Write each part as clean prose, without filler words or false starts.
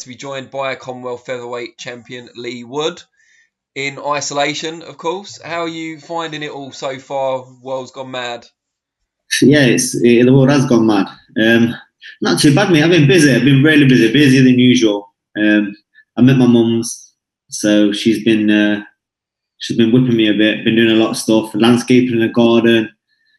to be joined by Commonwealth featherweight champion Leigh Wood in isolation, of course. How are you finding it all so far? World's gone mad. Yeah, the world has gone mad. Not too bad, mate. I've been busy. I've been really busy, busier than usual. I met my mum's, so she's been whipping me a bit. Been doing a lot of stuff, landscaping in the garden.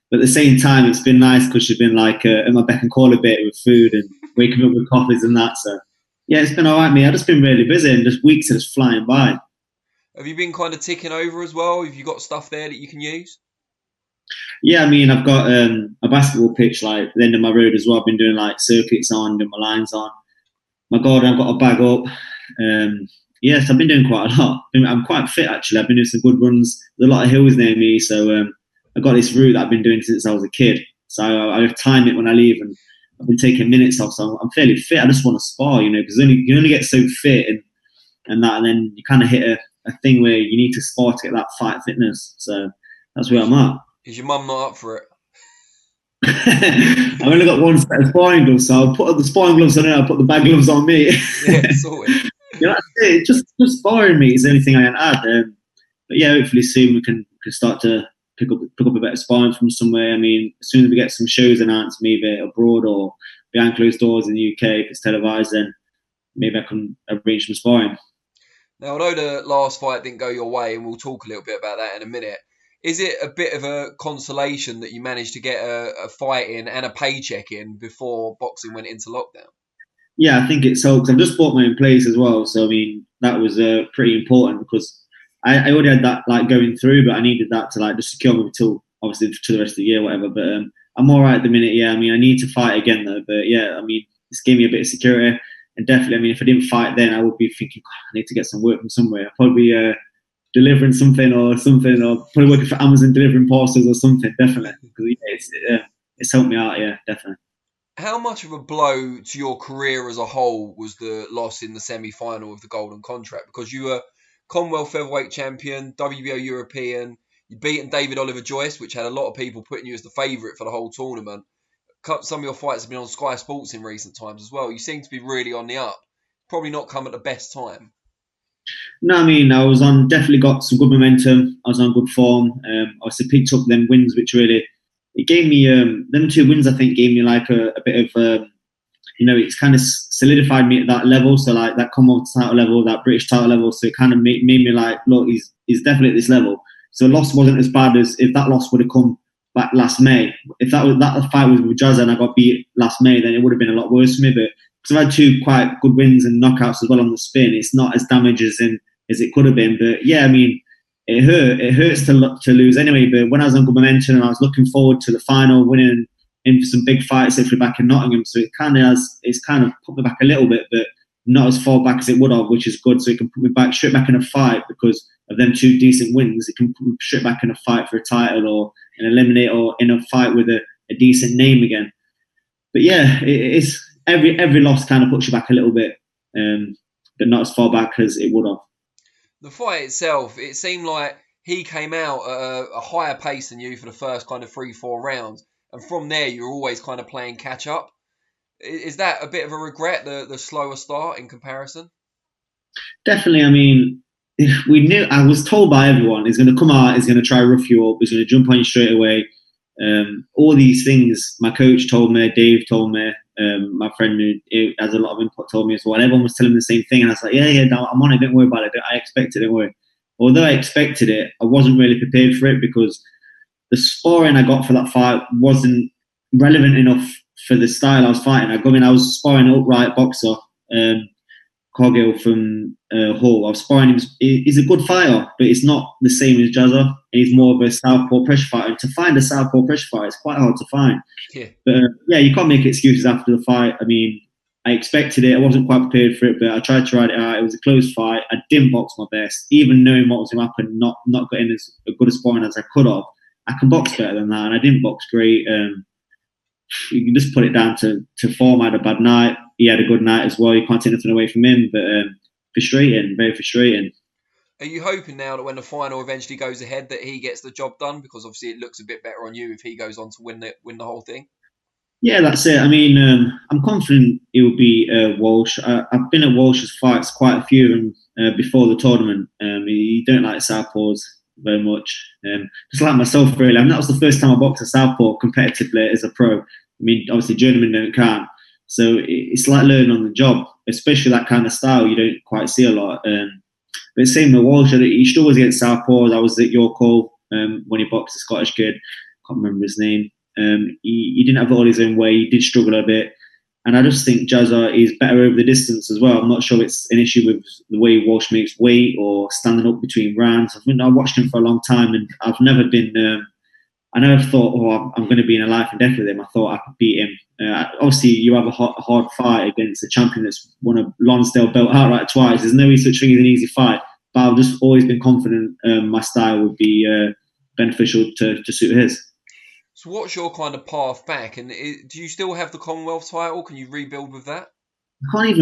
But at the same time, it's been nice because she's been like at my beck and call a bit with food and waking me up with coffees and that. So yeah, it's been all right, mate. I've just been really busy, and just weeks are just flying by. Have you been kind of ticking over as well? Have you got stuff there that you can use? Yeah, I mean, I've got a basketball pitch like at the end of my road as well. I've been doing like circuits on, doing my lines on. My garden, I've got a bag up. Yes, I've been doing quite a lot. I'm quite fit actually. I've been doing some good runs. There's a lot of hills near me, so I've got this route that I've been doing since I was a kid. So I time it when I leave, and I've been taking minutes off. So I'm fairly fit. I just want to spar, because you can only get so fit and then you kind of hit a thing where you need to spar to get that fight fitness. So that's where Is, I'm at. is your mum not up for it? I've only got one set of sparring gloves, so I'll put the sparring gloves on her, I'll put the bag gloves on me. Yeah, sorted. That's it. Just sparring me is the only thing I can add. But yeah, hopefully soon we can start to pick up a bit of sparring from somewhere. I mean, as soon as we get some shows announced, maybe abroad or behind closed doors in the UK, if it's televised, then maybe I can arrange some sparring. Now, I know the last fight didn't go your way, and we'll talk a little bit about that in a minute. Is it a bit of a consolation that you managed to get a fight in and a paycheck in before boxing went into lockdown? Yeah, I think it's so because I've just bought my own place as well. So I mean, that was pretty important because I already had that like going through, but I needed that to like just secure me till obviously to the rest of the year, whatever. But I'm all right at the minute. Yeah, I mean, I need to fight again though. But yeah, I mean, this gave me a bit of security, and definitely, I mean, if I didn't fight then, I would be thinking, "God, I need to get some work from somewhere. I'd probably be delivering something, or probably working for Amazon delivering parcels or something. Definitely, because yeah, it's helped me out. Yeah, definitely. How much of a blow to your career as a whole was the loss in the semi-final of the Golden Contract? Because you were Commonwealth featherweight champion, WBO European, you'd beaten David Oliver Joyce, which had a lot of people putting you as the favourite for the whole tournament. Some of your fights have been on Sky Sports in recent times as well. You seem to be really on the up. Probably not come at the best time. No, I mean, I was on definitely got some good momentum. I was on good form. Obviously picked up them wins, which really it gave me them two wins. I think gave me like a bit of it's kind of solidified me at that level. So like that Commonwealth title level, that British title level. So it kind of made me like, look, he's definitely at this level. So loss wasn't as bad as if that loss would have come back last May. If that fight was with Jazza and I got beat last May, then it would have been a lot worse for me. But because I've had two quite good wins and knockouts as well on the spin, it's not as damaging as it could have been. But yeah, I mean, it hurt. It hurts to lose anyway. But when I was on good momentum and I was looking forward to the final, winning in for some big fights, hopefully back in Nottingham, so it's kind of put me back a little bit, but not as far back as it would have, which is good. So it can put me back straight back in a fight because of them two decent wins. It can put me straight back in a fight for a title or an eliminate or in a fight with a decent name again. But yeah, it's every loss kind of puts you back a little bit, but not as far back as it would have. The fight itself, it seemed like he came out at a higher pace than you for the first kind of 3, 4 rounds. And from there, you're always kind of playing catch up. Is that a bit of a regret, the slower start in comparison? Definitely. I mean, we knew. I was told by everyone he's going to come out, he's going to try rough you up, he's going to jump on you straight away. All these things, my coach told me, Dave told me, my friend who has a lot of input told me as well. And everyone was telling me the same thing, and I was like, yeah, no, I'm on it. Don't worry about it. I expected it. Don't worry. Although I expected it, I wasn't really prepared for it because the sparring I got for that fight wasn't relevant enough for the style I was fighting. I was sparring an upright boxer, Cargill from Hull. I was sparring him. He's a good fighter, but it's not the same as Jazza. He's more of a southpaw pressure fighter. And to find a southpaw pressure fighter, it's quite hard to find. Yeah. But yeah, you can't make excuses after the fight. I mean, I expected it. I wasn't quite prepared for it, but I tried to ride it out. It was a close fight. I didn't box my best, even knowing what was going to happen. Not getting as good a sparring as I could have. I can box better than that, and I didn't box great. You can just put it down to form. I had a bad night. He had a good night as well. You can't take nothing away from him, but frustrating, very frustrating. Are you hoping now that when the final eventually goes ahead that he gets the job done? Because obviously it looks a bit better on you if he goes on to win the whole thing. Yeah, that's it. I mean, I'm confident it will be Walsh. I've been at Walsh's fights, quite a few of them, before the tournament. He don't like southpaws very much. Just like myself, really. I mean, that was the first time I boxed a southpaw competitively as a pro. I mean, obviously, journeymen don't count. So it's like learning on the job, especially that kind of style. You don't quite see a lot. But same with Walsh. He struggles against southpaws. I was at York Hall when he boxed a Scottish kid. Can't remember his name. He didn't have all his own way. He did struggle a bit. And I just think Jazza is better over the distance as well. I'm not sure it's an issue with the way Walsh makes weight or standing up between rounds. I've watched him for a long time, and I've never been. I never thought, oh, I'm going to be in a life and death with him. I thought I could beat him. Obviously, you have a hard fight against a champion that's won a Lonsdale belt outright twice. There's no such thing as an easy fight. But I've just always been confident my style would be beneficial to suit his. So what's your kind of path back? And do you still have the Commonwealth title? Can you rebuild with that? I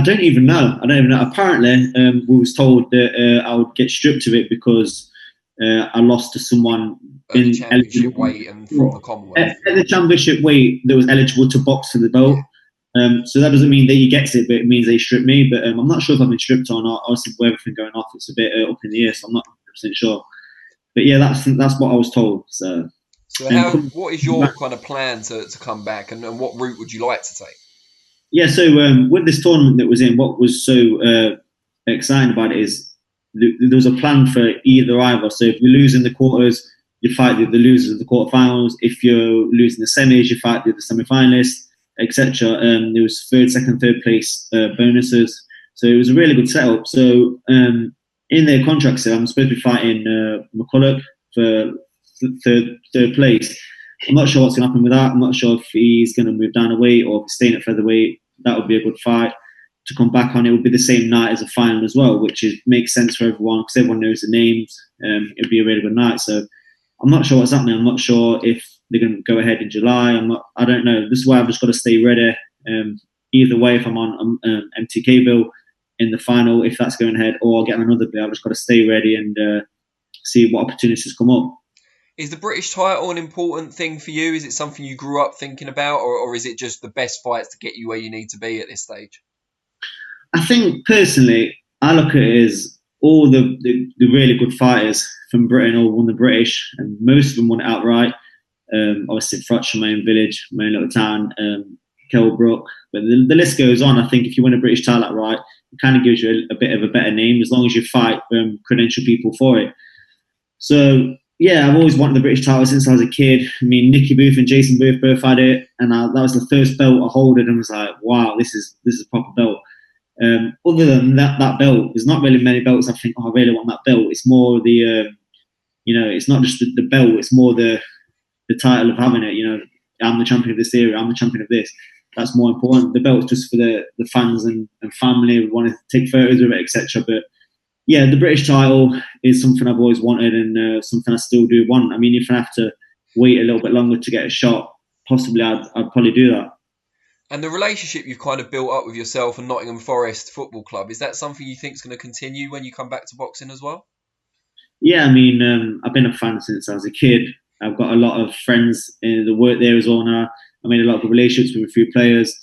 don't even know. Apparently, we was told that I would get stripped of it because I lost to someone in championship weight and from the Commonwealth. At the championship weight that was eligible to box for the belt. So that doesn't mean that he gets it, but it means they strip me. But I'm not sure if I've been stripped or not. Obviously, with everything going off, it's a bit up in the air, so I'm not 100% sure. But yeah, that's what I was told. So what is your kind of plan to come back, and what route would you like to take? Yeah, so with this tournament that was in, what was so exciting about it is there was a plan for either. So if you lose in the quarters, you fight the losers of the quarterfinals. If you're losing the semis, you fight the semi-finalists, etc. There was third place bonuses. So it was a really good setup. So in their contract, I'm supposed to be fighting McCullagh for third place. I'm not sure what's going to happen with that. I'm not sure if he's going to move down a weight or if he's staying at featherweight. That would be a good fight to come back on. It would be the same night as a final as well, which makes sense for everyone because everyone knows the names. It'd be a really good night. So I'm not sure what's happening. I'm not sure if they're going to go ahead in July. I don't know. This is why I've just got to stay ready. Either way, if I'm on MTK bill in the final, if that's going ahead, or I'll get another bill, I've just got to stay ready and see what opportunities come up. Is the British title an important thing for you? Is it something you grew up thinking about, or is it just the best fights to get you where you need to be at this stage? I think personally, I look at it as all the really good fighters from Britain all won the British, and most of them won it outright. Obviously, Froch, my own village, my own little town, Carl Froch, but the list goes on. I think if you win a British title outright, it kind of gives you a bit of a better name as long as you fight credential people for it. So yeah, I've always wanted the British title since I was a kid. I mean, Nicky Booth and Jason Booth both had it, and that was the first belt I holded, and was like, wow, this is a proper belt. Other than that belt, there's not really many belts I think, I really want that belt. It's more the, it's not just the belt, it's more the title of having it. I'm the champion of this area, I'm the champion of this. That's more important. The belt's just for the fans and family who want to take photos with it, etc. But yeah, the British title is something I've always wanted and something I still do want. I mean, if I have to wait a little bit longer to get a shot, possibly I'd probably do that. And the relationship you've kind of built up with yourself and Nottingham Forest Football Club, is that something you think is going to continue when you come back to boxing as well? Yeah, I mean, I've been a fan since I was a kid. I've got a lot of friends that work there as well now. I made a lot of good relationships with a few players.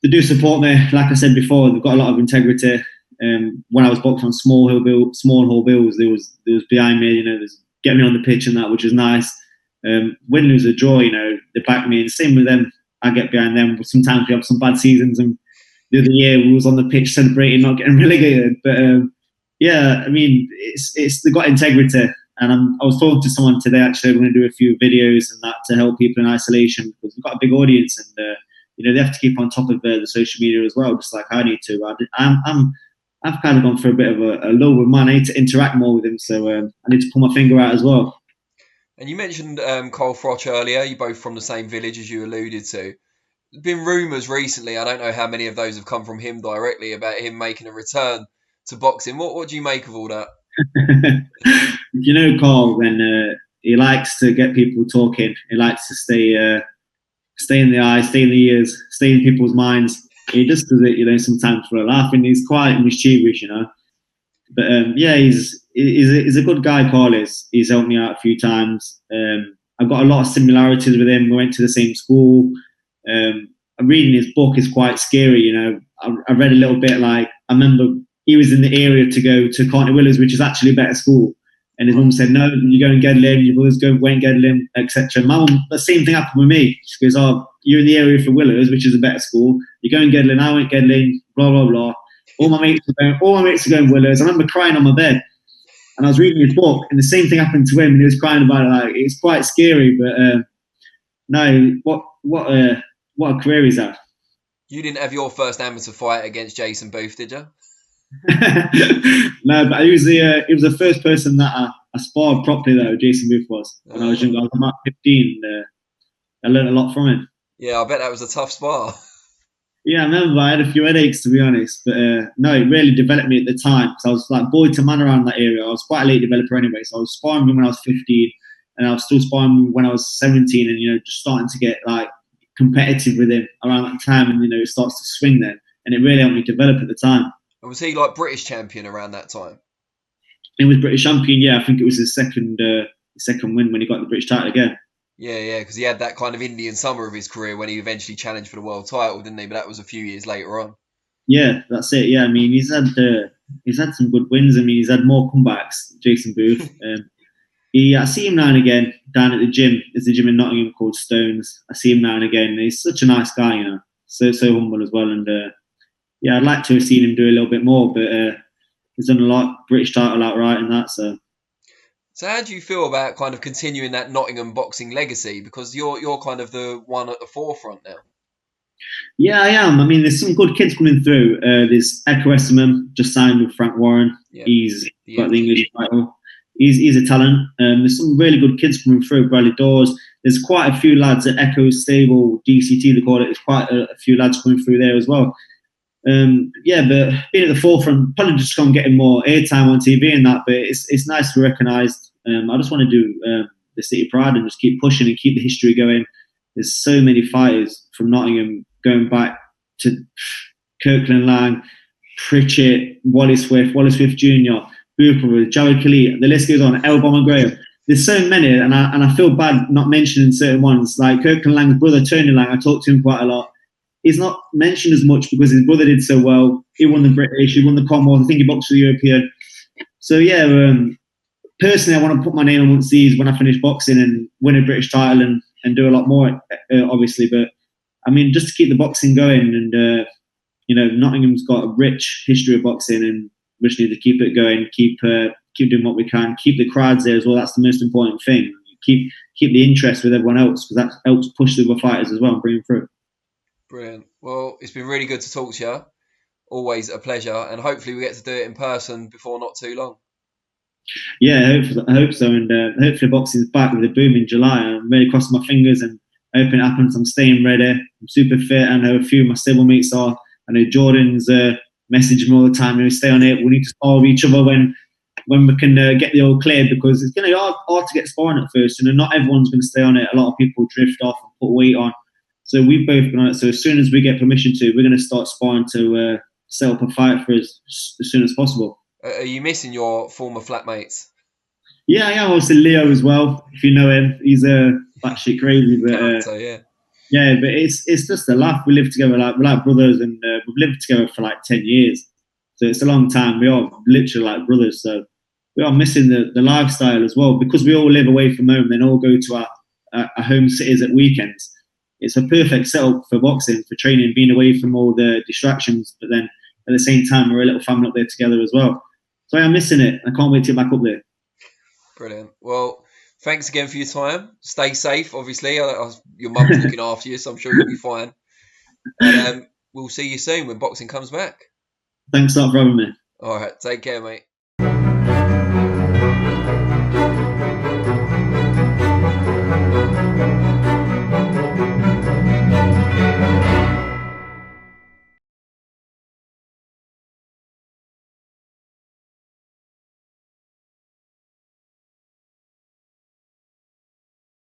They do support me. Like I said before, they've got a lot of integrity. When I was boxing on small hall bills, there was behind me, there's getting me on the pitch and that, which is nice. Win, lose, or draw, they back me. And same with them, I get behind them. But sometimes we have some bad seasons, and the other year we was on the pitch celebrating not getting relegated. But yeah, I mean, they've got integrity. And I was talking to someone today, actually, we're going to do a few videos and that to help people in isolation because we've got a big audience and, they have to keep on top of the social media as well, just like I need to. I've kind of gone for a bit of a lull with man. I need to interact more with him, so I need to pull my finger out as well. And you mentioned Carl Froch earlier. You're both from the same village, as you alluded to. There's been rumours recently, I don't know how many of those have come from him directly, about him making a return to boxing. What do you make of all that? Carl, when he likes to get people talking, he likes to stay in the eyes, stay in the ears, stay in people's minds. He just does it, sometimes for a laugh, and he's quite mischievous, But yeah, he's a good guy, Carl is. He's helped me out a few times. I've got a lot of similarities with him. We went to the same school. Reading his book is quite scary. You know, I read a little bit. Like I remember he was in the area to go to Carney Willows, which is actually a better school. And his mum said, "No, you go and Gedling. Your brothers go Wayne Gedling, etc." My mum, the same thing happened with me. She goes, "Oh, you're in the area for Willows, which is a better school. You go and Gedling. I went Gedling. Blah blah blah. All my mates are going Willows." I remember crying on my bed, and I was reading his book, and the same thing happened to him, and he was crying about it. Like it's quite scary, but no, what a career he's had. You didn't have your first amateur fight against Jason Booth, did you? No, but he was the first person that I sparred properly though. Jason Booth was when I was young. I was about 15. I learned a lot from him. Yeah, I bet that was a tough spar. Yeah, I remember I had a few headaches, to be honest, but no, it really developed me at the time because I was like boy to man around that area. I was quite a late developer anyway, so I was sparring him when I was 15, and I was still sparring him when I was 17, and just starting to get like competitive with him around that time, and it starts to swing then, and it really helped me develop at the time. And was he like British champion around that time? He was British champion, yeah. I think it was his second win when he got the British title again. Yeah, because he had that kind of Indian summer of his career when he eventually challenged for the world title, didn't he? But that was a few years later on. Yeah, that's it. Yeah, I mean, he's had some good wins. I mean, he's had more comebacks, Jason Booth. I see him now and again down at the gym. There's a gym in Nottingham called Stones. I see him now and again. He's such a nice guy, so humble as well. And yeah, I'd like to have seen him do a little bit more, but he's done a lot. British title outright and that. So how do you feel about kind of continuing that Nottingham boxing legacy? Because you're kind of the one at the forefront now. Yeah, I am. I mean, there's some good kids coming through. There's Echo Esserman, just signed with Frank Warren. Yeah. He's got the English title. He's a talent. There's some really good kids coming through. Bradley Dawes. There's quite a few lads at Echo Stable, DCT they call it. There's quite a few lads coming through there as well. Yeah, but being at the forefront, probably just going getting more airtime on TV and that. But it's nice to be recognised. I just want to do the City Pride and just keep pushing and keep the history going. There's so many fighters from Nottingham going back to Kirkland Lang, Pritchett, Wally Swift Jr., Booper, Jared Khalid. The list goes on. Elbom and Graham. There's so many, and I feel bad not mentioning certain ones. Like Kirkland Lang's brother, Tony Lang. I talk to him quite a lot. He's not mentioned as much because his brother did so well. He won the British, he won the Commonwealth. I think he boxed for the European. So yeah, personally, I want to put my name amongst these when I finish boxing and win a British title and do a lot more, obviously. But I mean, just to keep the boxing going, and Nottingham's got a rich history of boxing, and we just need to keep it going, keep doing what we can, keep the crowds there as well. That's the most important thing. Keep the interest with everyone else, because that helps push the other fighters as well and bring them through. Brilliant. Well, it's been really good to talk to you. Always a pleasure, and hopefully we get to do it in person before not too long. Yeah, I hope so, and hopefully boxing's back with a boom in July. I'm really crossing my fingers and hoping it happens. I'm staying ready. I'm super fit. I know a few of my stable mates are. I know Jordan's messaging me all the time. Stay on it. We need to spar with each other when we can get the all clear, because it's going to be hard to get sparring at first. Not everyone's going to stay on it. A lot of people drift off and put weight on. So we've both been on it. So as soon as we get permission to, we're going to start sparring to set up a fight for us as soon as possible. Are you missing your former flatmates? Yeah, I am. Also Leo as well. If you know him, he's batshit crazy. But yeah, but it's just a laugh. We live together we're like brothers, and we've lived together for like 10 years. So it's a long time. We are literally like brothers. So we are missing the lifestyle as well, because we all live away from home. Then all go to our home cities at weekends. It's a perfect setup for boxing, for training, being away from all the distractions. But then at the same time, we're a little family up there together as well. So I'm missing it. I can't wait to get back up there. Brilliant. Well, thanks again for your time. Stay safe, obviously. Your mum's looking after you, so I'm sure you'll be fine. And we'll see you soon when boxing comes back. Thanks a lot for having me. All right. Take care, mate.